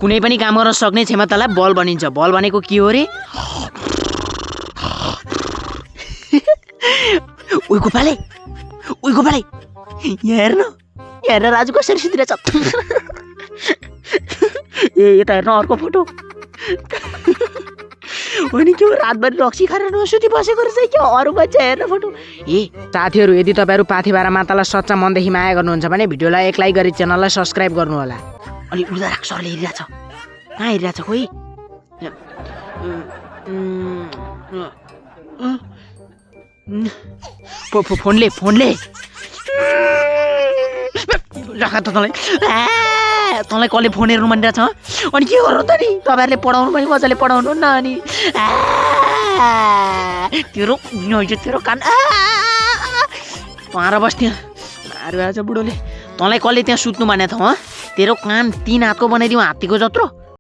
कुनै पनि काम गर्न सक्ने क्षमतालाई बल भनिन्छ। बल भनेको के हो रे? ओइ गोपाले यहाँ हेर्न राजु कसरी सुतिरहेछ। यता हेर्न अर्को फोटो। अनि के हो रातभरि रक्सी खाएर नसुती बसेको रहेछ क्या अरू बच्चा हेर्न फोटो। साथीहरू यदि तपाईँहरू पाथिबारा मातालाई सच्चा मनदेखि माया गर्नुहुन्छ भने भिडियोलाई एक लाइक गरी च्यानललाई सब्सक्राइब गर्नु होला। अलि उल्दा राख सरले हेरिरहेछ। कहाँ हेरिरहेछ खोइ? फोनले राख त तँलाई कसले फोन हेर्नु भनिरहेछ? अनि के गर्नु त नि? तपाईँहरूले पढाउनु पनि मजाले पढाउनु न। अनि तेरो कान पाएर बस् त्यहाँ मारिरहेछ बुढोले। तँलाई कसले त्यहाँ सुत्नु भनेको छ? तेरो कान 3 हातको बनाइदिउँ हात्तीको जत्रो।